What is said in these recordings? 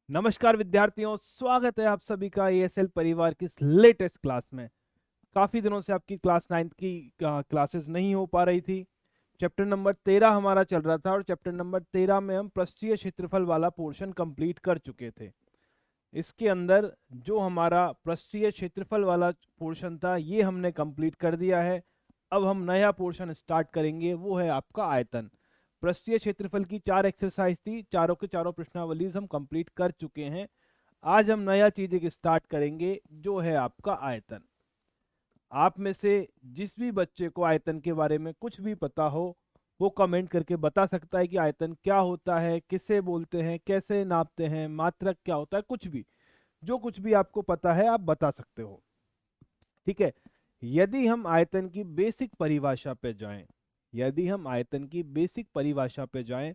नमस्कार विद्यार्थियों, स्वागत है आप सभी का एएसएल परिवार की इस लेटेस्ट क्लास में। काफी दिनों से आपकी क्लास 9th की क्लासेस नहीं हो पा रही थी। चैप्टर नंबर 13 हमारा चल रहा था और चैप्टर नंबर 13 में हम पृष्ठीय क्षेत्रफल वाला पोर्शन कंप्लीट कर चुके थे। इसके अंदर जो हमारा पृष्ठीय क्षेत्रफल वाला पोर्शन था ये हमने कंप्लीट कर दिया है। अब हम नया पोर्शन स्टार्ट करेंगे, वो है आपका आयतन। पृष्ठीय क्षेत्रफल की 4 एक्सरसाइज थी, चारों के चारों प्रश्नावलीज हम कंप्लीट कर चुके हैं। आज हम नया चीज एक स्टार्ट करेंगे जो है आपका आयतन। आप में से जिस भी बच्चे को आयतन के बारे में कुछ भी पता हो वो कमेंट करके बता सकता है कि आयतन क्या होता है, किसे बोलते हैं, कैसे नापते हैं, मात्रक क्या होता है, कुछ भी। जो कुछ भी आपको पता है आप बता सकते हो। ठीक है। यदि हम आयतन की बेसिक परिभाषा पे जाएं, यदि हम आयतन की बेसिक परिभाषा पे जाएं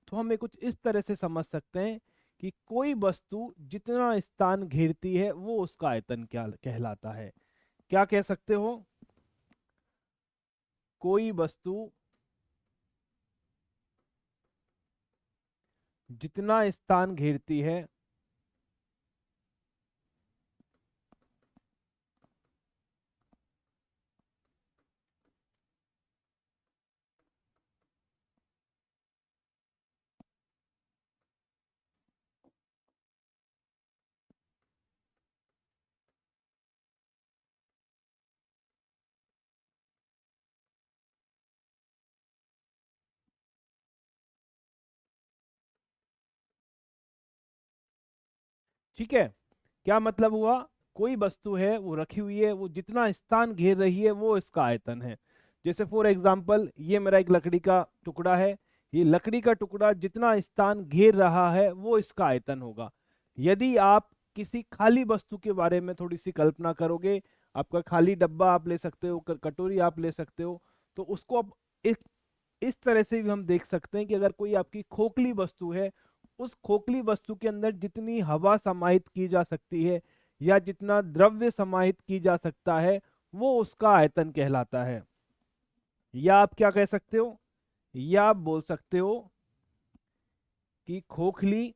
तो हमें कुछ इस तरह से समझ सकते हैं कि कोई वस्तु जितना स्थान घेरती है वो उसका आयतन क्या कहलाता है। क्या कह सकते हो? कोई वस्तु जितना स्थान घेरती है ठीक है। क्या मतलब हुआ? कोई वस्तु है वो रखी हुई है, वो जितना स्थान घेर रही है वो इसका आयतन है। जैसे फॉर एग्जांपल ये मेरा एक लकड़ी का टुकड़ा है, ये लकड़ी का टुकड़ा जितना स्थान घेर रहा है वो इसका आयतन होगा। यदि आप किसी खाली वस्तु के बारे में थोड़ी सी कल्पना करोगे, आपका खाली डब्बा आप ले सकते हो, कटोरी आप ले सकते हो, तो उसको अब इस इस तरह से भी हम देख सकते हैं कि अगर कोई आपकी खोखली वस्तु है, उस खोखली वस्तु के अंदर जितनी हवा समाहित की जा सकती है या जितना द्रव्य समाहित की जा सकता है वो उसका आयतन कहलाता है। या आप क्या कह सकते हो? या आप बोल सकते हो कि खोखली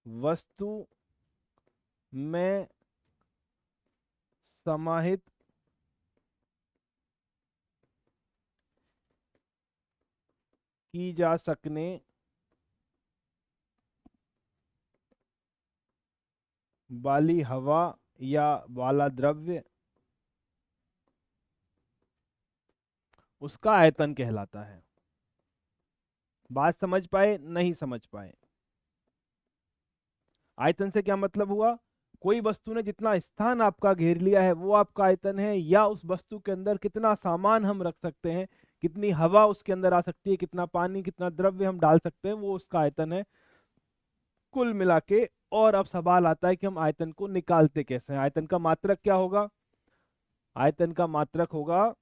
वस्तु में समाहित की जा सकने वाली हवा या वाला द्रव्य उसका आयतन कहलाता है। बात समझ पाए? नहीं समझ पाए? आयतन से क्या मतलब हुआ? कोई वस्तु ने जितना स्थान आपका घेर लिया है वो आपका आयतन है, या उस वस्तु के अंदर कितना सामान हम रख सकते हैं, कितनी हवा उसके अंदर आ सकती है, कितना पानी, कितना द्रव्य हम डाल सकते हैं, वो उसका आयतन है कुल मिला के। और अब सवाल आता है कि हम आयतन को निकालते कैसे हैं। आयतन का मात्रक क्या होगा? आयतन का मात्रक होगा,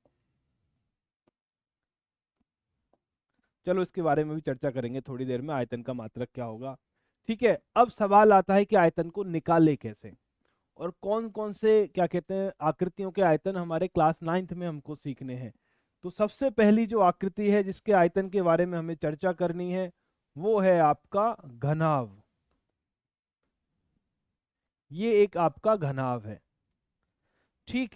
चलो इसके बारे में भी चर्चा करेंगे थोड़ी देर में, आयतन का मात्रक क्या होगा। ठीक है। अब सवाल आता है कि आयतन को निकाले कैसे, और कौन कौन से क्या कहते हैं आकृतियों के आयतन हमारे क्लास 9th में हमको सीखने हैं। तो सबसे पहली जो आकृति है जिसके आयतन के बारे में हमें चर्चा करनी है वो है आपका घनाभ। ये एक आपका घनाभ है। ठीक।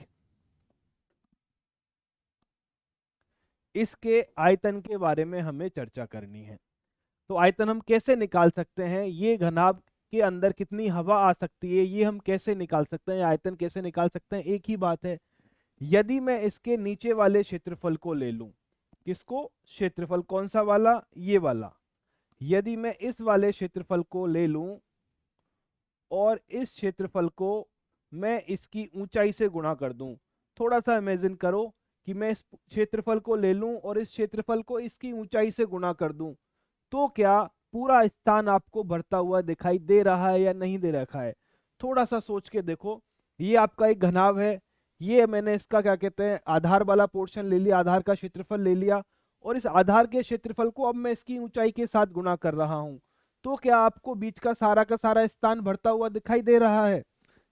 इसके आयतन के बारे में हमें चर्चा करनी है। तो आयतन हम कैसे निकाल सकते हैं, ये घनाभ के अंदर कितनी हवा आ सकती है ये हम कैसे निकाल सकते हैं, आयतन कैसे निकाल सकते हैं? एक ही बात है, यदि मैं इसके नीचे वाले क्षेत्रफल को ले लूं। किसको? क्षेत्रफल कौन सा वाला? ये वाला। यदि मैं इस वाले क्षेत्रफल को ले लूं और इस क्षेत्रफल को मैं इसकी ऊंचाई से गुणा कर दूं, थोड़ा सा इमेजिन करो कि मैं इस क्षेत्रफल को ले लूं और इस क्षेत्रफल को इसकी ऊंचाई से गुणा कर दूं, तो क्या पूरा स्थान आपको भरता हुआ दिखाई दे रहा है या नहीं दे रखा है? थोड़ा सा सोच के देखो। ये आपका एक घनाभ है, ये मैंने इसका क्या कहते हैं आधार वाला पोर्शन ले लिया, आधार का क्षेत्रफल ले लिया, और इस आधार के क्षेत्रफल को अब मैं इसकी ऊंचाई के साथ गुणा कर रहा हूं, तो क्या आपको बीच का सारा स्थान भरता हुआ दिखाई दे रहा है?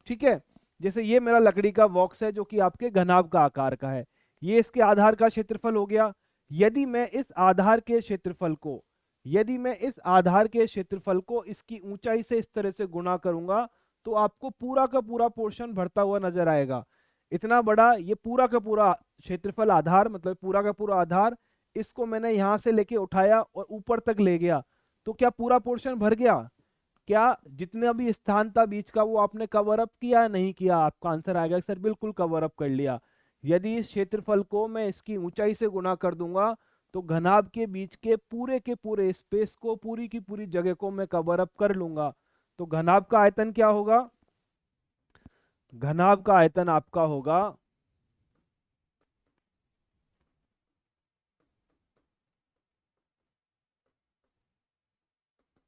ठीक है। जैसे ये मेरा लकड़ी का बॉक्स है जो कि आपके घनाभ का आकार का है, ये इसके आधार का क्षेत्रफल हो गया। यदि मैं इस आधार के क्षेत्रफल को यदि मैं इस आधार के क्षेत्रफल को इसकी ऊंचाई से इस तरह से गुणा करूंगा तो आपको पूरा का पूरा पोर्शन भरता हुआ नजर आएगा। इतना बड़ा ये पूरा का पूरा क्षेत्रफल आधार, मतलब पूरा का पूरा आधार, इसको मैंने यहां से लेके उठाया और ऊपर तक ले गया, तो क्या पूरा पोर्शन भर गया? क्या जितना भी स्थान था बीच का वो आपने कवर अप किया या नहीं किया? आपका आंसर आएगा सर बिल्कुल कवर अप कर लिया। यदि इस क्षेत्रफल को मैं इसकी ऊंचाई से गुणा कर दूंगा तो घनाभ के बीच के पूरे स्पेस को, पूरी की पूरी जगह को मैं कवर अप कर लूंगा। तो घनाभ का आयतन क्या होगा? घनाभ का आयतन आपका होगा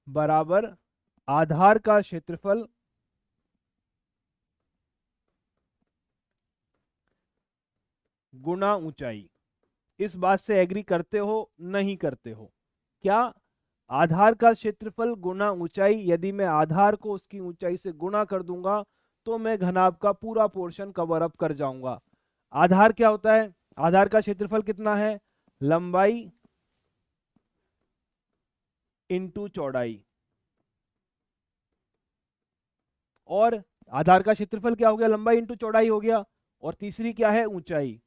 बराबर आधार का क्षेत्रफल गुना ऊंचाई। इस बात से एग्री करते हो नहीं करते हो? क्या आधार का क्षेत्रफल गुना ऊंचाई, यदि मैं आधार को उसकी ऊंचाई से गुना कर दूंगा तो मैं घनाभ का पूरा पोर्शन कवर अप कर जाऊंगा। आधार क्या होता है? आधार का क्षेत्रफल कितना है? लंबाई इंटू चौड़ाई। और आधार का क्षेत्रफल क्या हो गया? लंबाई इंटू चौड़ाई हो गया। और तीसरी क्या है? ऊंचाई।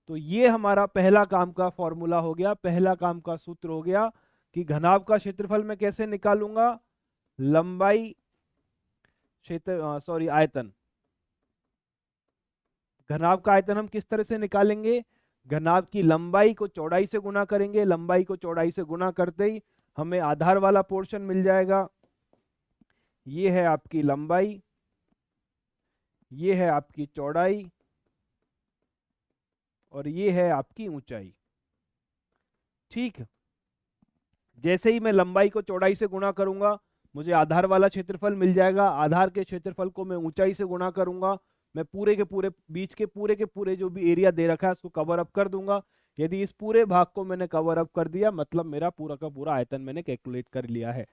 तो ये हमारा पहला काम का फॉर्मूला हो गया, पहला काम का सूत्र हो गया कि घनाभ का क्षेत्रफल मैं कैसे निकालूंगा? लंबाई आयतन। घनाभ का आयतन हम किस तरह से निकालेंगे? घनाभ की लंबाई को चौड़ाई से गुना करेंगे, लंबाई को चौड़ाई से गुना करते ही हमें आधार वाला पोर्शन मिल जाएगा। ये है आपकी लंबाई, ये है आपकी चौड़ाई, और ये है आपकी ऊंचाई। ठीक, जैसे ही मैं लंबाई को चौड़ाई से गुणा करूंगा मुझे आधार वाला क्षेत्रफल मिल जाएगा। आधार के क्षेत्रफल को मैं ऊंचाई से गुणा करूंगा, मैं पूरे के पूरे बीच के पूरे जो भी एरिया दे रखा है उसको कवर अप कर दूंगा। यदि इस पूरे भाग को मैंने कवर अप कर दिया मतलब मेरा पूरा का पूरा आयतन मैंने कैलकुलेट कर लिया है।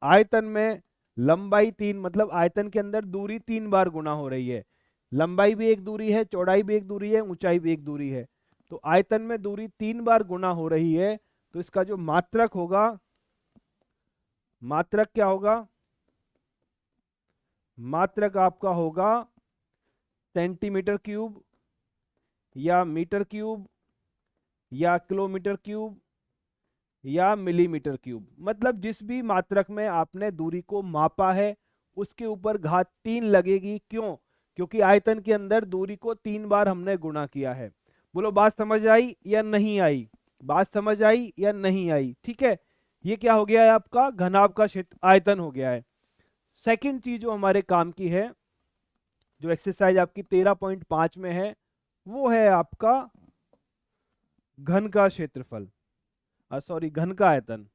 आयतन में लंबाई 3, मतलब आयतन के अंदर दूरी 3 बार गुना हो रही है। लंबाई भी एक दूरी है, चौड़ाई भी एक दूरी है, ऊंचाई भी एक दूरी है। तो आयतन में दूरी 3 बार गुना हो रही है, तो इसका जो मात्रक होगा, मात्रक क्या होगा? मात्रक आपका होगा सेंटीमीटर क्यूब या मीटर क्यूब या किलोमीटर क्यूब या मिलीमीटर क्यूब। मतलब जिस भी मात्रक में आपने दूरी को मापा है उसके ऊपर घात 3 लगेगी। क्यों? क्योंकि आयतन के अंदर दूरी को 3 बार हमने गुणा किया है। बोलो बात समझ आई या नहीं आई? बात समझ आई या नहीं आई? ठीक है, ये क्या हो गया है? आपका घनाभ का क्षेत्र आयतन हो गया है। सेकंड चीज जो हमारे काम की है, जो एक्सरसाइज आपकी 13.5 में है, वो है आपका घन का क्षेत्रफल, सॉरी घन का आयतन।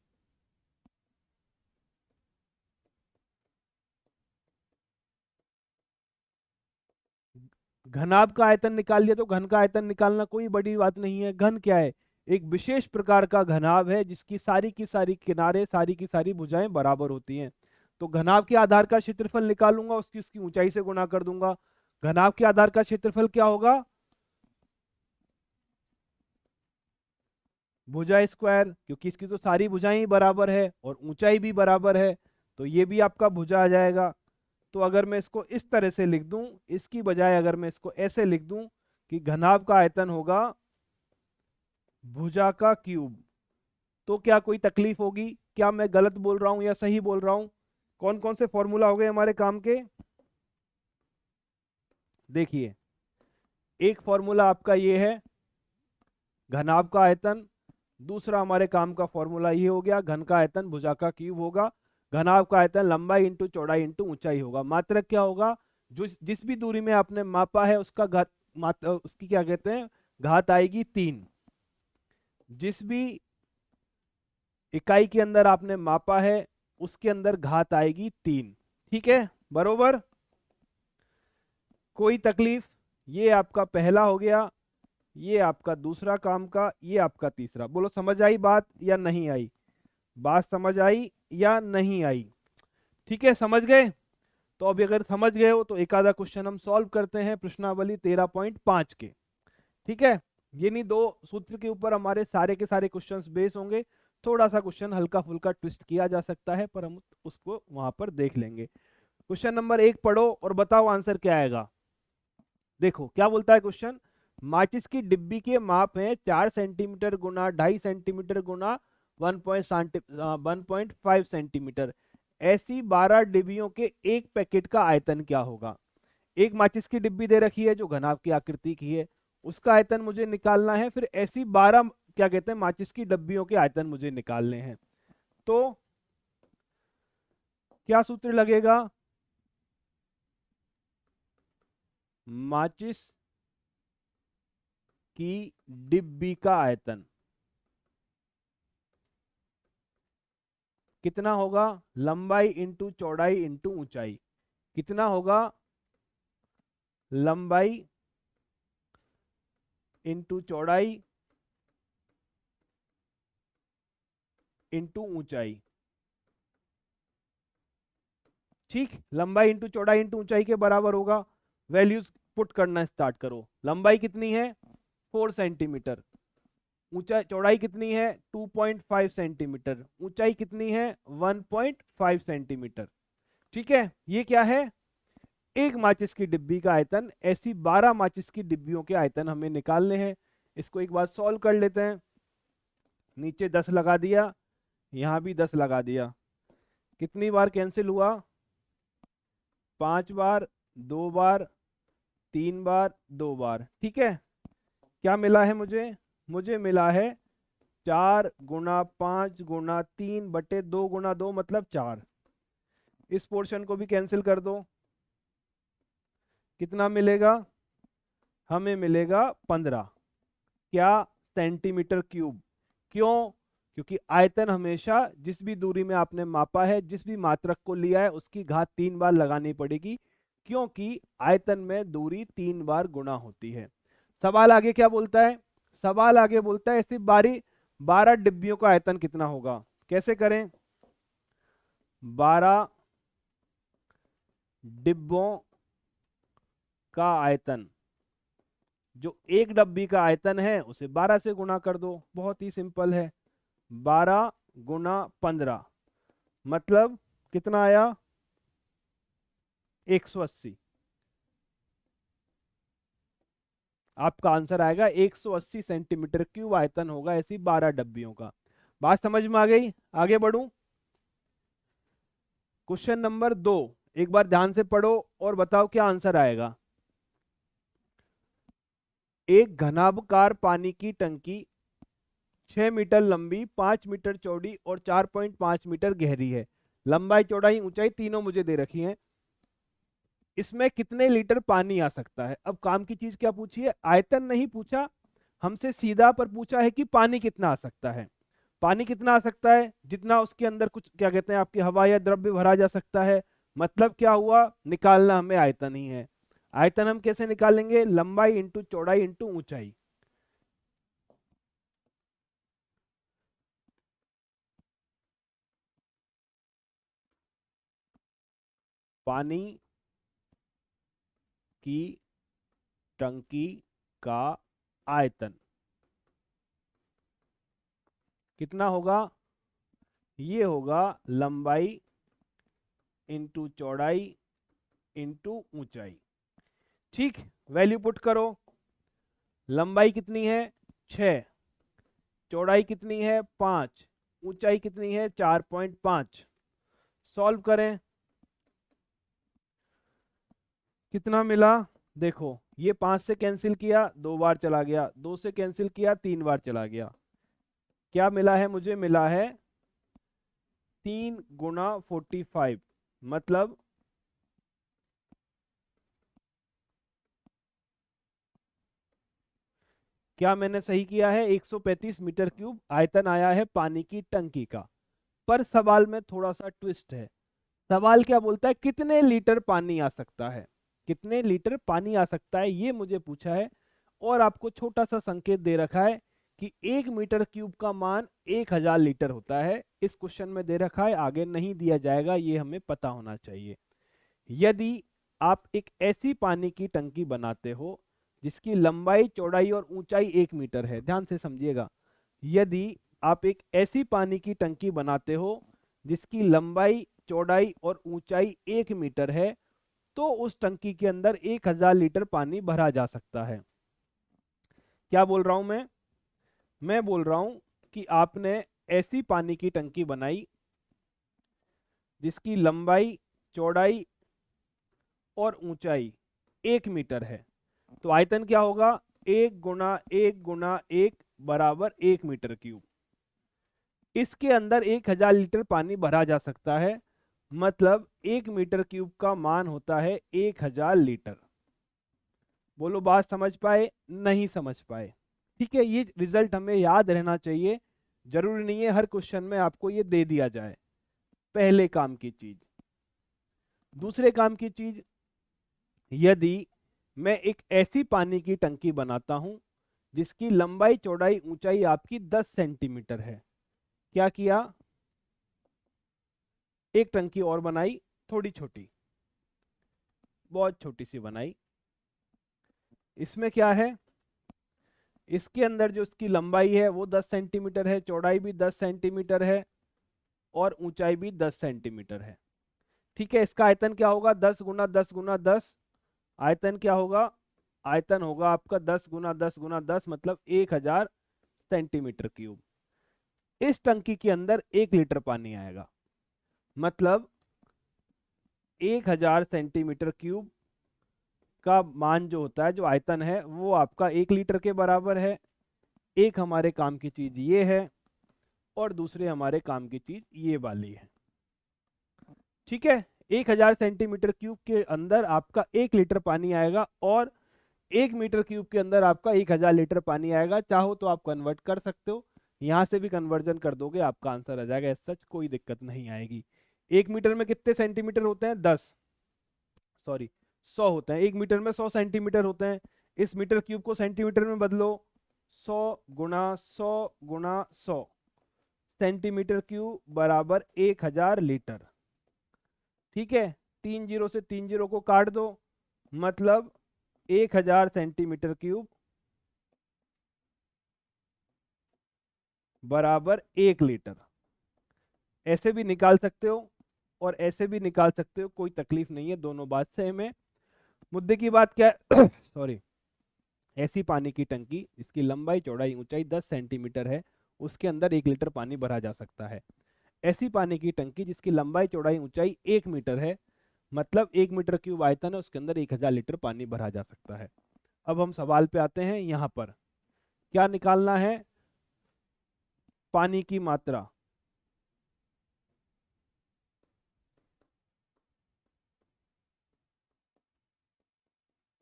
घनाभ का आयतन निकाल लिया तो घन का आयतन निकालना कोई बड़ी बात नहीं है। घन क्या है? एक विशेष प्रकार का घनाभ है जिसकी सारी की सारी किनारे, सारी की सारी भुजाएं बराबर होती हैं। तो घनाभ के आधार का क्षेत्रफल निकालूंगा, उसकी उसकी ऊंचाई से गुणा कर दूंगा। घनाभ के आधार का क्षेत्रफल क्या होगा? भुजा स्क्वायर, क्योंकि इसकी तो सारी भुजाएं ही बराबर है और ऊंचाई भी बराबर है, तो ये भी आपका भुजा आ जाएगा। तो अगर मैं इसको इस तरह से लिख दूं, इसकी बजाय अगर मैं इसको ऐसे लिख दूं कि घनाभ का आयतन होगा भुजा का क्यूब, तो क्या कोई तकलीफ होगी? क्या मैं गलत बोल रहा हूं या सही बोल रहा हूं? कौन कौन से फॉर्मूला हो गए हमारे काम के? देखिए, एक फॉर्मूला आपका ये है घनाभ का आयतन, दूसरा हमारे काम का फॉर्मूला ये हो गया घन का आयतन भुजा का क्यूब होगा। घनाभ का आयतन लंबाई इंटू चौड़ाई इंटू ऊंचाई होगा। मात्रक क्या होगा? जो जिस भी दूरी में आपने मापा है उसका घात, उसकी क्या कहते हैं, घात आएगी 3। जिस भी इकाई के अंदर आपने मापा है उसके अंदर घात आएगी 3। ठीक है, बरोबर? कोई तकलीफ? ये आपका पहला हो गया, ये आपका दूसरा काम का, ये आपका तीसरा। बोलो समझ आई बात या नहीं आई? बात समझ आई या नहीं आई? ठीक है, समझ गए? तो अभी अगर समझ गए हो तो एक आधा क्वेश्चन हम सॉल्व करते हैं प्रश्नावली 13.5 के। ठीक है, ये नहीं, दो सूत्र के ऊपर हमारे सारे के सारे क्वेश्चंस बेस होंगे। थोड़ा सा क्वेश्चन हल्का फुल्का ट्विस्ट किया जा सकता है, पर हम उसको वहां पर देख लेंगे। क्वेश्चन नंबर 1 पढ़ो और बताओ आंसर क्या आएगा। देखो क्या बोलता है क्वेश्चन। माचिस की डिब्बी के माप है 4 सेंटीमीटर गुना 2.5 सेंटीमीटर गुना 1.5 सेंटीमीटर। ऐसी 12 डिब्बियों के एक पैकेट का आयतन क्या होगा। एक माचिस की डिब्बी दे रखी है जो घनाभ की आकृति की है, उसका आयतन मुझे निकालना है। फिर ऐसी 12 क्या कहते हैं माचिस की डिब्बियों के आयतन मुझे निकालने हैं। तो क्या सूत्र लगेगा। माचिस की डिब्बी का आयतन कितना होगा। लंबाई इंटू चौड़ाई इंटू ऊंचाई। कितना होगा। लंबाई इंटू चौड़ाई इंटू ऊंचाई। ठीक, लंबाई इंटू चौड़ाई इंटू ऊंचाई के बराबर होगा। वैल्यूज पुट करना स्टार्ट करो। लंबाई कितनी है 4 सेंटीमीटर। ऊंचाई चौड़ाई कितनी है 2.5 सेंटीमीटर। ऊंचाई कितनी है 1.5 सेंटीमीटर। ठीक है, ये क्या है एक माचिस की डिब्बी का आयतन। ऐसी 12 माचिस की डिब्बियों के आयतन हमें निकालने हैं। इसको एक बार सॉल्व कर लेते हैं। नीचे 10 लगा दिया, यहां भी 10 लगा दिया। कितनी बार कैंसिल हुआ 5 बार, 2 बार, 3 बार, 2 बार। ठीक है, क्या मिला है मुझे। मुझे मिला है 4 गुना 5 गुना 3 बटे 2 गुना 2 मतलब 4। इस पोर्शन को भी कैंसिल कर दो। कितना मिलेगा हमें मिलेगा 15 क्या सेंटीमीटर क्यूब। क्यों, क्योंकि आयतन हमेशा जिस भी दूरी में आपने मापा है, जिस भी मात्रक को लिया है, उसकी घात 3 बार लगानी पड़ेगी, क्योंकि आयतन में दूरी 3 बार गुणा होती है। सवाल आगे क्या बोलता है। सवाल आगे बोलता है सिर्फ 12 डिब्बियों का आयतन कितना होगा। कैसे करें। 12 डिब्बों का आयतन, जो एक डब्बी का आयतन है उसे 12 से गुणा कर दो। बहुत ही सिंपल है। 12 गुना 15 मतलब कितना आया 180। आपका आंसर आएगा 180 सेंटीमीटर क्यूब आयतन होगा ऐसी 12 डब्बियों का। बात समझ में आ गई। आगे बढ़ूं। क्वेश्चन नंबर 2 एक बार ध्यान से पढ़ो और बताओ क्या आंसर आएगा। एक घनाभकार पानी की टंकी 6 मीटर लंबी, 5 मीटर चौड़ी और 4.5 मीटर गहरी है। लंबाई चौड़ाई ऊंचाई तीनों मुझे दे रखी हैं। इसमें कितने लीटर पानी आ सकता है। अब काम की चीज क्या पूछी है, आयतन नहीं पूछा हमसे सीधा, पर पूछा है कि पानी कितना आ सकता है। पानी कितना आ सकता है, जितना उसके अंदर कुछ क्या कहते हैं आपकी हवा या द्रव्य भरा जा सकता है। मतलब क्या हुआ, निकालना हमें आयतन ही है। आयतन हम कैसे निकालेंगे, लंबाई इंटू चौड़ाई इंटू ऊंचाई। पानी की टंकी का आयतन कितना होगा, ये होगा लंबाई इंटू चौड़ाई इंटू ऊंचाई। ठीक, वैल्यू पुट करो। लंबाई कितनी है 6, चौड़ाई कितनी है 5, ऊंचाई कितनी है 4.5। सॉल्व करें। कितना मिला, देखो ये 5 से कैंसिल किया 2 बार चला गया, 2 से कैंसिल किया 3 बार चला गया। क्या मिला है, मुझे मिला है 3 गुना 45 मतलब क्या मैंने सही किया है 135 मीटर क्यूब आयतन आया है पानी की टंकी का। पर सवाल में थोड़ा सा ट्विस्ट है। सवाल क्या बोलता है कितने लीटर पानी आ सकता है। कितने लीटर पानी आ सकता है ये मुझे पूछा है। और आपको छोटा सा संकेत दे रखा है कि 1 मीटर क्यूब का मान 1000 लीटर होता है। इस क्वेश्चन में दे रखा है, आगे नहीं दिया जाएगा, ये हमें पता होना चाहिए। यदि आप एक ऐसी पानी की टंकी बनाते हो जिसकी लंबाई चौड़ाई और ऊंचाई 1 मीटर है। ध्यान से समझिएगा, यदि आप एक ऐसी पानी की टंकी बनाते हो जिसकी लंबाई चौड़ाई और ऊंचाई 1 मीटर है, तो उस टंकी के अंदर 1000 लीटर पानी भरा जा सकता है। क्या बोल रहा हूं मैं बोल रहा हूं कि आपने ऐसी पानी की टंकी बनाई जिसकी लंबाई चौड़ाई और ऊंचाई 1 मीटर है, तो आयतन क्या होगा? 1 × 1 × 1 बराबर 1 मीटर क्यूब। इसके अंदर 1000 लीटर पानी भरा जा सकता है, मतलब 1 मीटर क्यूब का मान होता है 1000 लीटर। बोलो, बात समझ पाए? नहीं समझ पाए? ठीक है, ये रिजल्ट हमें याद रहना चाहिए। जरूरी नहीं है हर क्वेश्चन में आपको ये दे दिया जाए। पहले काम की चीज। दूसरे काम की चीज, यदि मैं एक ऐसी पानी की टंकी बनाता हूं जिसकी लंबाई चौड़ाई ऊंचाई आपकी 10 सेंटीमीटर है। क्या किया? एक टंकी और बनाई, थोड़ी छोटी, बहुत छोटी सी बनाई। इसमें क्या है? इसके अंदर जो इसकी लंबाई है वो 10 सेंटीमीटर है, चौड़ाई भी 10 सेंटीमीटर है और ऊंचाई भी 10 सेंटीमीटर है। ठीक है, इसका आयतन क्या होगा? 10 × 10 × 10। आयतन क्या होगा? आयतन होगा आपका 10 × 10 × 10, मतलब 1000 सेंटीमीटर क्यूब। इस टंकी के अंदर 1 लीटर पानी आएगा, मतलब 1000 सेंटीमीटर क्यूब का मान जो होता है, जो आयतन है, वो आपका 1 लीटर के बराबर है। एक हमारे काम की चीज ये है और दूसरे हमारे काम की चीज ये वाली है। ठीक है, 1000 सेंटीमीटर क्यूब के अंदर आपका 1 लीटर पानी आएगा और 1 मीटर क्यूब के अंदर आपका 1000 लीटर पानी आएगा। चाहो तो आप कन्वर्ट कर सकते हो, यहां से भी कन्वर्जन कर दोगे, आपका आंसर आ जाएगा। सच कोई दिक्कत नहीं आएगी। 1 मीटर में कितने सेंटीमीटर होते हैं? 100 होते हैं। 1 मीटर में 100 सेंटीमीटर होते हैं। इस मीटर क्यूब को सेंटीमीटर में बदलो, 100 × 100 × 100 सेंटीमीटर क्यूब बराबर 1000 लीटर। ठीक है, 3 जीरो से 3 जीरो को काट दो, मतलब 1000 सेंटीमीटर क्यूब बराबर 1 लीटर। ऐसे भी निकाल सकते हो और ऐसे भी निकाल सकते हो, कोई तकलीफ नहीं है, दोनों बात सेम है। मुद्दे की बात क्या है? सॉरी, ऐसी पानी की टंकी जिसकी लंबाई चौड़ाई ऊंचाई 10 सेंटीमीटर है, उसके अंदर 1 लीटर पानी भरा जा सकता है। ऐसी पानी की टंकी जिसकी लंबाई चौड़ाई ऊंचाई 1 मीटर है, मतलब 1 मीटर क्यूब आयतन है, उसके अंदर 1000 लीटर पानी भरा जा सकता है। अब हम सवाल पे आते हैं। यहां पर क्या निकालना है? पानी की मात्रा।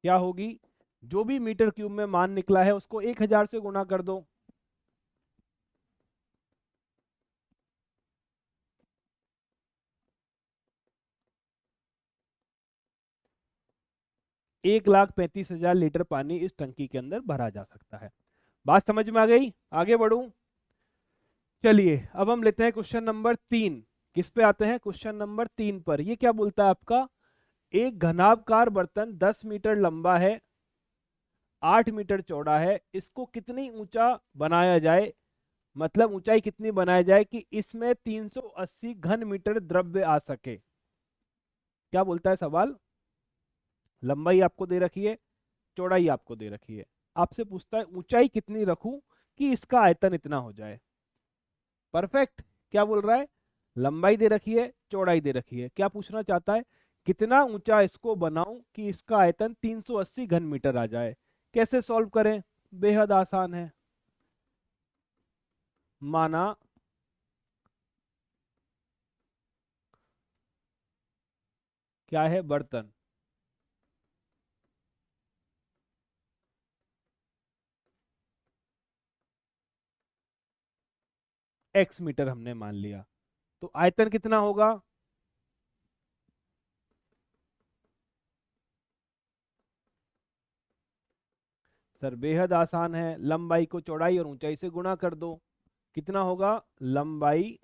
क्या होगी? जो भी मीटर क्यूब में मान निकला है उसको 1000 से गुणा कर दो। एक लाख 35,000 लीटर पानी इस टंकी के अंदर भरा जा सकता है। बात समझ में आ गई? आगे बढ़ूं? चलिए, अब हम लेते हैं क्वेश्चन नंबर 3। किस पे आते हैं? क्वेश्चन नंबर 3 पर। ये क्या बोलता है आपका? एक घनाभकार बर्तन 10 मीटर लंबा है, 8 मीटर चौड़ा है, इसको कितनी ऊंचा बनाया जाए, मतलब ऊंचाई कितनी बनाया जाए कि इसमें 380 घन मीटर द्रव्य आ सके। क्या बोलता है सवाल? लंबाई आपको दे रखी है, चौड़ाई आपको दे रखी है, आपसे पूछता है ऊंचाई कितनी रखूं कि इसका आयतन इतना हो जाए। परफेक्ट। क्या बोल रहा है? लंबाई दे रखी है, चौड़ाई दे रखी है, क्या पूछना चाहता है? कितना ऊंचा इसको बनाऊं कि इसका आयतन 380 घन मीटर आ जाए। कैसे सॉल्व करें? बेहद आसान है। माना क्या है? बर्तन। x मीटर हमने मान लिया, तो आयतन कितना होगा? सर बेहद आसान है, लंबाई को चौड़ाई और ऊंचाई से गुणा कर दो। कितना होगा? लंबाई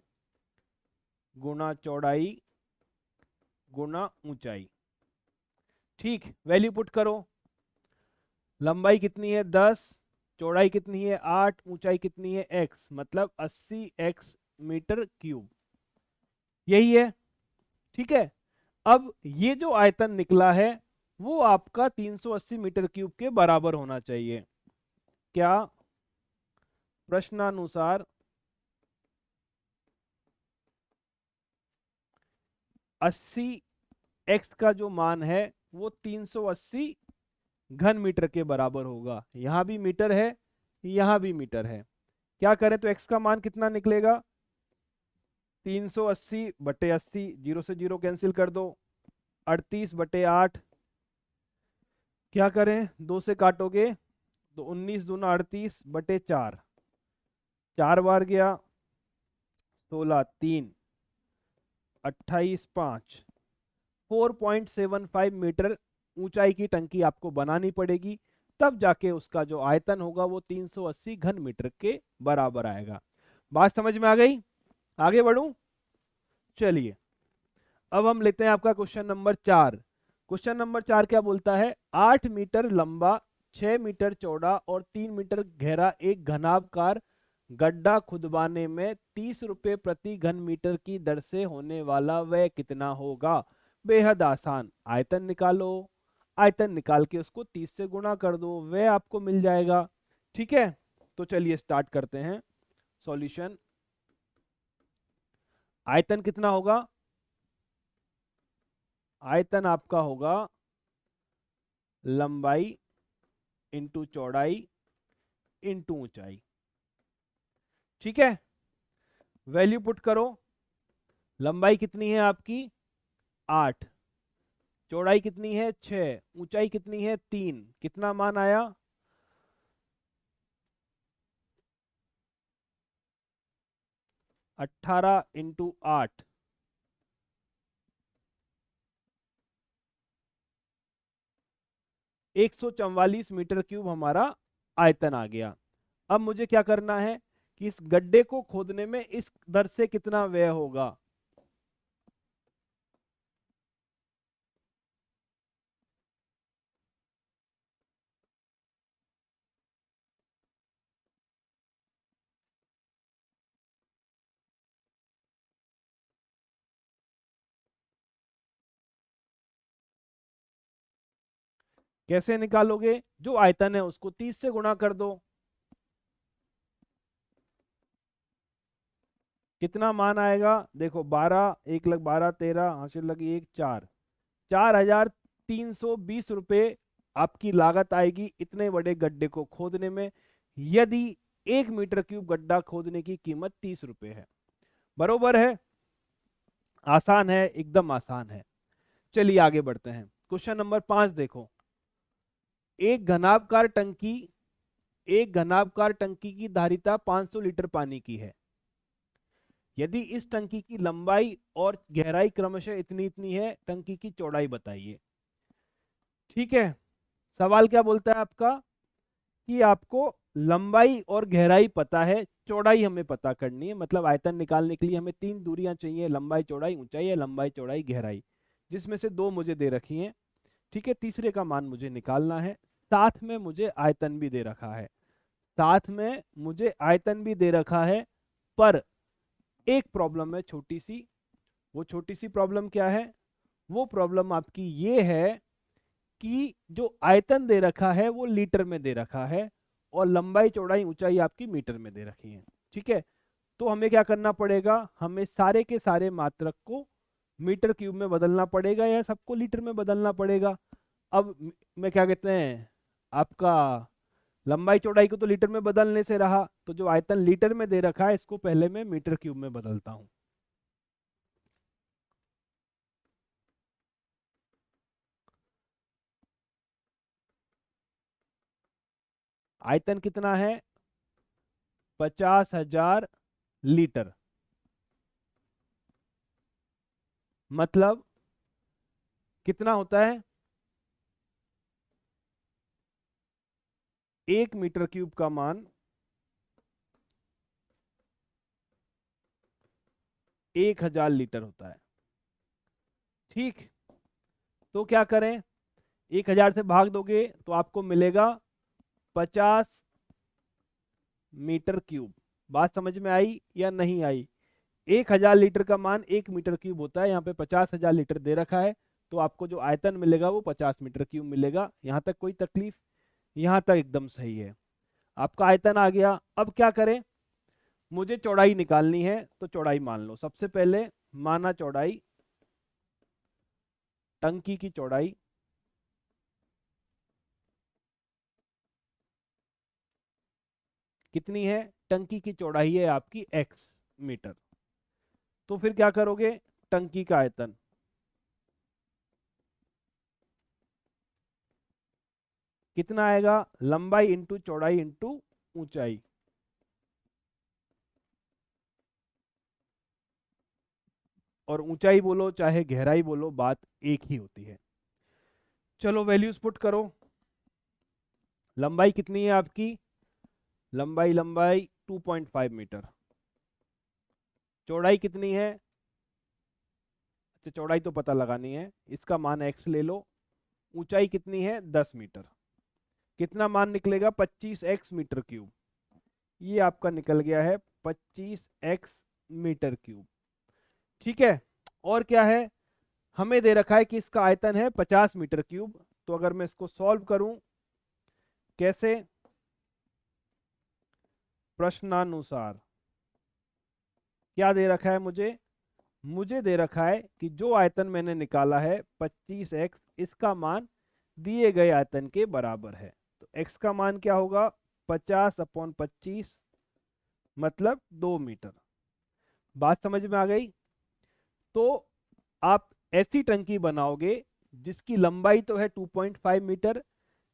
गुणा चौड़ाई गुणा ऊंचाई। ठीक, वैल्यू पुट करो। लंबाई कितनी है 10, चौड़ाई कितनी है 8, ऊंचाई कितनी है x, मतलब 80x मीटर क्यूब, यही है। ठीक है, अब ये जो आयतन निकला है वो आपका 380 मीटर क्यूब के बराबर होना चाहिए। क्या प्रश्नानुसार 80x का जो मान है वो 380 घन मीटर के बराबर होगा। यहां भी मीटर है, यहां भी मीटर है। क्या करें तो x का मान कितना निकलेगा, 380/80, जीरो से जीरो कैंसिल कर दो, 38/8। क्या करें, दो से काटोगे तो 19 दूना 38/4, 4 बार गया, 16, 3, 28, 5, 4.75 मीटर ऊंचाई की टंकी आपको बनानी पड़ेगी, तब जाके उसका जो आयतन होगा वो 380 घन मीटर के बराबर आएगा। बात समझ में आ गई? आगे बढ़ूं? चलिए, अब हम लेते हैं आपका क्वेश्चन नंबर 4। क्वेश्चन नंबर 4 क्या बोलता है, 8 मीटर लंबा, 6 मीटर चौड़ा और 3 मीटर गहरा एक घनाभकार गड्ढा खुदवाने में 30 रुपए प्रति घन मीटर की दर से होने वाला व्यय कितना होगा? बेहद आसान, आयतन निकालो, आयतन निकाल के उसको 30 से गुणा कर दो, व्यय आपको मिल जाएगा। ठीक है, तो चलिए स्टार्ट करते हैं सॉल्यूशन। आयतन कितना होगा, आयतन आपका होगा लंबाई इंटू चौड़ाई इंटू ऊंचाई। ठीक है, वैल्यू पुट करो। लंबाई कितनी है आपकी 8, चौड़ाई कितनी है 6, ऊंचाई कितनी है 3, कितना मान आया 18 इंटू 8, 144 मीटर क्यूब हमारा आयतन आ गया। अब मुझे क्या करना है कि इस गड्ढे को खोदने में इस दर से कितना व्यय होगा। कैसे निकालोगे, जो आयतन है उसको 30 से गुणा कर दो, कितना मान आएगा देखो, 12, 1 लग 12, 13, हासिल लगी 1, 4, 4,320 रुपए आपकी लागत आएगी इतने बड़े गड्ढे को खोदने में, यदि 1 मीटर क्यूब गड्ढा खोदने की कीमत 30 रुपए है। बरोबर है, आसान है, एकदम आसान है। चलिए आगे बढ़ते हैं, क्वेश्चन नंबर 5 देखो। एक घनाभकार टंकी, एक घनाभकार टंकी की धारिता 500 लीटर पानी की है। यदि इस टंकी की लंबाई और गहराई क्रमशः इतनी इतनी है, टंकी की चौड़ाई बताइए। ठीक है, सवाल क्या बोलता है आपका कि आपको लंबाई और गहराई पता है, चौड़ाई हमें पता करनी है। मतलब आयतन निकालने के लिए हमें 3 दूरियां चाहिए, लंबाई चौड़ाई ऊंचाई, या लंबाई चौड़ाई गहराई, जिसमें से 2 मुझे दे रखी हैं। ठीक है, तीसरे का मान मुझे निकालना है, साथ में मुझे आयतन भी दे रखा है, साथ में मुझे आयतन भी दे रखा है। पर एक प्रॉब्लम है छोटी सी, वो छोटी सी प्रॉब्लम क्या है, वो प्रॉब्लम आपकी ये है कि जो आयतन दे रखा है वो लीटर में दे रखा है और लंबाई चौड़ाई ऊंचाई आपकी मीटर में दे रखी है। ठीक है, तो हमें क्या करना पड़ेगा, हमें सारे के सारे मात्रक को मीटर क्यूब में बदलना पड़ेगा या सबको लीटर में बदलना पड़ेगा। अब मैं क्या कहते हैं, आपका लंबाई चौड़ाई को तो लीटर में बदलने से रहा, तो जो आयतन लीटर में दे रखा है इसको पहले मैं मीटर क्यूब में बदलता हूं। आयतन कितना है 50,000 लीटर, मतलब कितना होता है 1 मीटर क्यूब का मान 1,000 लीटर होता है। ठीक, तो क्या करें, 1,000 से भाग दोगे तो आपको मिलेगा 50 मीटर क्यूब। बात समझ में आई या नहीं आई? 1000 लीटर का मान 1 मीटर क्यूब होता है, यहाँ पे 50,000 लीटर दे रखा है, तो आपको जो आयतन मिलेगा वो 50 मीटर क्यूब मिलेगा। यहाँ तक कोई तकलीफ? यहाँ तक एकदम सही है। आपका आयतन आ गया। अब क्या करें? मुझे चौड़ाई निकालनी है, तो चौड़ाई मान लो। सबसे पहले माना चौड़ाई, टंकी की चौड़ाई कितनी है? टंकी की चौड़ाई है आपकी x मीटर। तो फिर क्या करोगे? टंकी का आयतन कितना आएगा? लंबाई इंटू चौड़ाई इंटू ऊंचाई। और ऊंचाई बोलो चाहे गहराई बोलो, बात एक ही होती है। चलो वैल्यूज पुट करो। लंबाई कितनी है आपकी? लंबाई लंबाई 2.5 मीटर। चौड़ाई कितनी है? अच्छा, चौड़ाई तो पता लगानी है, इसका मान x ले लो। ऊंचाई कितनी है? 10 मीटर। कितना मान निकलेगा? 25x metre cube. ये आपका निकल गया है 25x मीटर क्यूब। ठीक है। और क्या है? हमें दे रखा है कि इसका आयतन है 50 मीटर क्यूब। तो अगर मैं इसको सॉल्व करूं, कैसे? प्रश्नानुसार क्या दे रखा है मुझे? मुझे दे रखा है कि जो आयतन मैंने निकाला है 25x, इसका मान दिए गए आयतन के बराबर है। तो x का मान क्या होगा? 50/25 मतलब 2 मीटर। बात समझ में आ गई? तो आप ऐसी टंकी बनाओगे जिसकी लंबाई तो है 2.5 मीटर,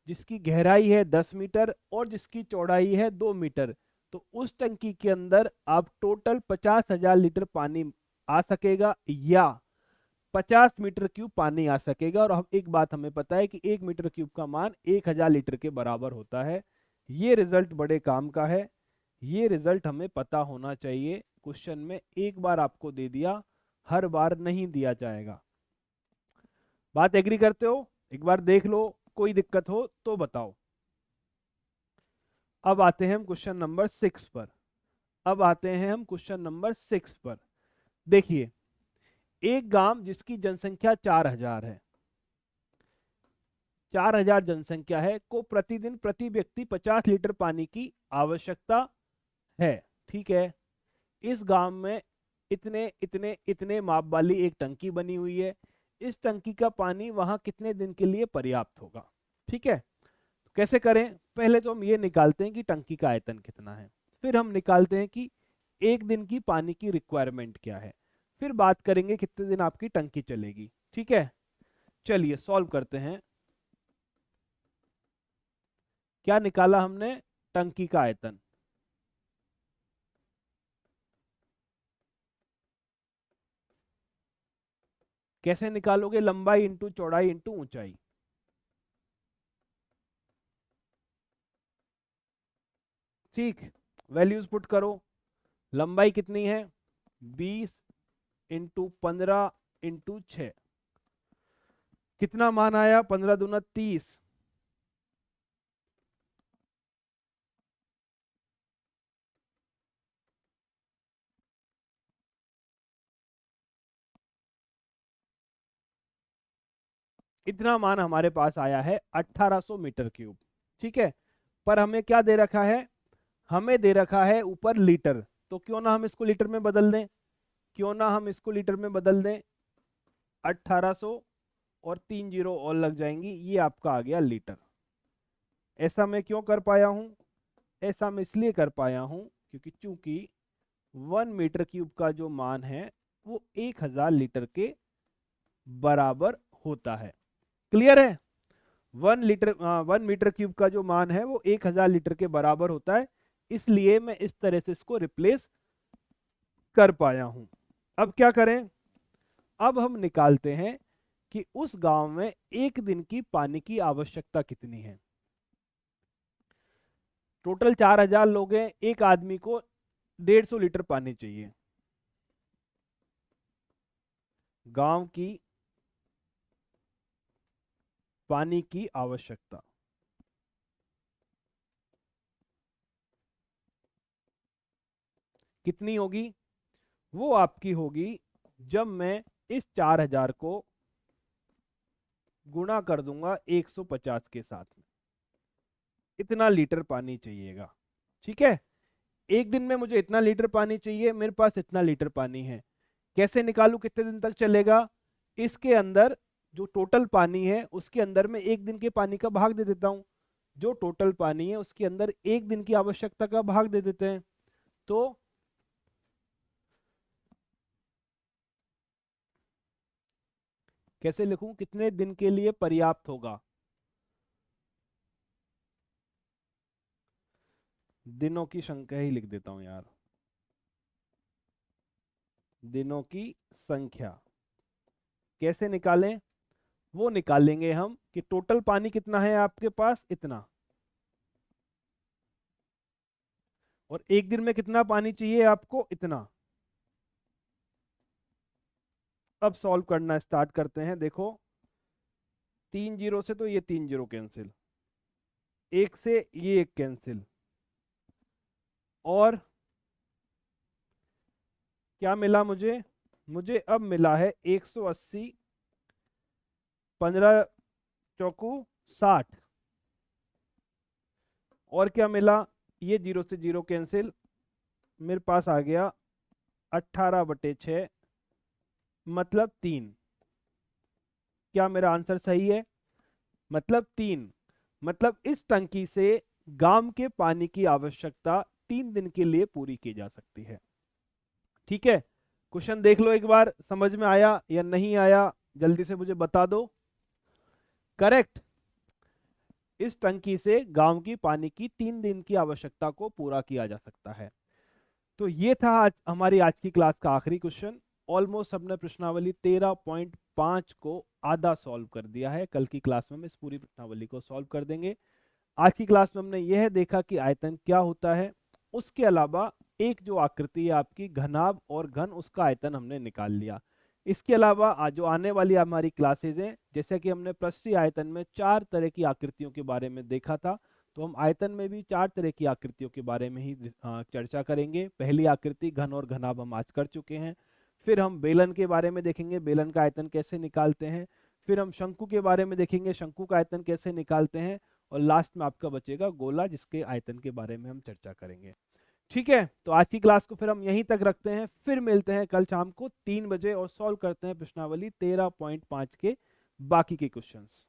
जिसकी गहराई है 10 मीटर और जिसकी चौड़ाई है 2 मीटर। तो उस टंकी के अंदर आप टोटल 50,000 लीटर पानी आ सकेगा, या 50 मीटर क्यूब पानी आ सकेगा। और हम एक बात हमें पता है कि 1 मीटर क्यूब का मान 1000 लीटर के बराबर होता है। ये रिजल्ट बड़े काम का है, ये रिजल्ट हमें पता होना चाहिए। क्वेश्चन में एक बार आपको दे दिया, हर बार नहीं दिया जाएगा। बात एग्री करते हो? एक बार देख लो, कोई दिक्कत हो तो बताओ। अब आते हैं हम क्वेश्चन नंबर 6 पर। अब आते हैं हम क्वेश्चन नंबर 6 पर। देखिए, एक गांव जिसकी जनसंख्या 4000 है, 4000 जनसंख्या है, को प्रतिदिन प्रति व्यक्ति 50 लीटर पानी की आवश्यकता है। ठीक है। इस गांव में इतने इतने इतने माप वाली एक टंकी बनी हुई है। इस टंकी का पानी वहां कितने दिन के लिए पर्याप्त होगा? ठीक है। कैसे करें? पहले तो हम ये निकालते हैं कि टंकी का आयतन कितना है, फिर हम निकालते हैं कि एक दिन की पानी की रिक्वायरमेंट क्या है, फिर बात करेंगे कितने दिन आपकी टंकी चलेगी। ठीक है। चलिए सॉल्व करते हैं। क्या निकाला हमने? टंकी का आयतन। कैसे निकालोगे? लंबाई इंटू चौड़ाई इंटू ऊंचाई। ठीक। वैल्यूज पुट करो। लंबाई कितनी है? 20 इंटू 15 इंटू 6। कितना मान आया? 15 दूना 30। इतना मान हमारे पास आया है 1800 मीटर क्यूब। ठीक है। पर हमें क्या दे रखा है? हमें दे रखा है ऊपर लीटर। तो क्यों ना हम इसको लीटर में बदल दें? क्यों ना हम इसको लीटर में बदल दें? 1800 और 3 जीरो और लग जाएंगी, ये आपका आ गया लीटर। ऐसा मैं क्यों कर पाया हूं? ऐसा मैं इसलिए कर पाया हूं क्योंकि चूंकि 1 मीटर क्यूब का जो मान है वो 1000 लीटर के बराबर होता है। क्लियर है? 1 मीटर क्यूब का जो मान है वो 1000 लीटर के बराबर होता है, इसलिए मैं इस तरह से इसको रिप्लेस कर पाया हूं। अब क्या करें? अब हम निकालते हैं कि उस गांव में एक दिन की पानी की आवश्यकता कितनी है। टोटल 4000 लोग हैं, एक आदमी को 150 लीटर पानी चाहिए। गांव की पानी की आवश्यकता कितनी होगी? वो आपकी होगी जब मैं इस 4000 को गुणा कर दूंगा 150 के साथ में, इतना लीटर पानी चाहिएगा। ठीक है, एक दिन में मुझे इतना लीटर पानी चाहिए, मेरे पास इतना लीटर पानी है। कैसे निकालूं कितने दिन तक चलेगा? इसके अंदर जो टोटल पानी है उसके अंदर में एक दिन के पानी का भाग दे देता हूं। जो टोटल पानी है उसके अंदर एक दिन की आवश्यकता का भाग दे देते हैं। तो कैसे लिखूं, कितने दिन के लिए पर्याप्त होगा? दिनों की संख्या ही लिख देता हूं यार, दिनों की संख्या। कैसे निकालें? वो निकालेंगे हम कि टोटल पानी कितना है आपके पास, इतना, और एक दिन में कितना पानी चाहिए आपको, इतना। अब सॉल्व करना स्टार्ट करते हैं। देखो, 3 जीरो से तो ये 3 जीरो कैंसिल, एक से ये एक कैंसिल, और क्या मिला मुझे? मुझे अब मिला है 180, 15 चौकू 60, और क्या मिला? ये जीरो से जीरो कैंसिल, मेरे पास आ गया 18/6, मतलब 3। क्या मेरा आंसर सही है? मतलब 3। मतलब इस टंकी से गांव के पानी की आवश्यकता 3 दिन के लिए पूरी की जा सकती है। ठीक है, क्वेश्चन देख लो एक बार, समझ में आया या नहीं आया जल्दी से मुझे बता दो। करेक्ट, इस टंकी से गांव की पानी की 3 दिन की आवश्यकता को पूरा किया जा सकता है। तो ये था हमारी आज की क्लास का आखिरी क्वेश्चन। ऑलमोस्ट हमने प्रश्नावली 13.5 को आधा सॉल्व कर दिया है। कल की क्लास में हम इस पूरी प्रश्नावली को सॉल्व कर देंगे। आज की क्लास में हमने यह देखा कि आयतन क्या होता है, उसके अलावा एक जो आकृति है आपकी घनाभ और घन, उसका आयतन हमने निकाल लिया। इसके अलावा आज जो आने वाली हमारी क्लासेज हैं, जैसे कि हमने पृष्ठीय आयतन में 4 तरह की आकृतियों के बारे में देखा था, तो हम आयतन में भी 4 तरह की आकृतियों के बारे में ही चर्चा करेंगे। पहली आकृति घन और घनाभ हम आज कर चुके हैं। फिर हम बेलन के बारे में देखेंगे, बेलन का आयतन कैसे निकालते हैं। फिर हम शंकु के बारे में देखेंगे, शंकु का आयतन कैसे निकालते हैं। और लास्ट में आपका बचेगा गोला, जिसके आयतन के बारे में हम चर्चा करेंगे। ठीक है, तो आज की क्लास को फिर हम यहीं तक रखते हैं। फिर मिलते हैं कल शाम को 3 बजे और सॉल्व करते हैं प्रश्नावली 13.5 के बाकी के क्वेश्चंस।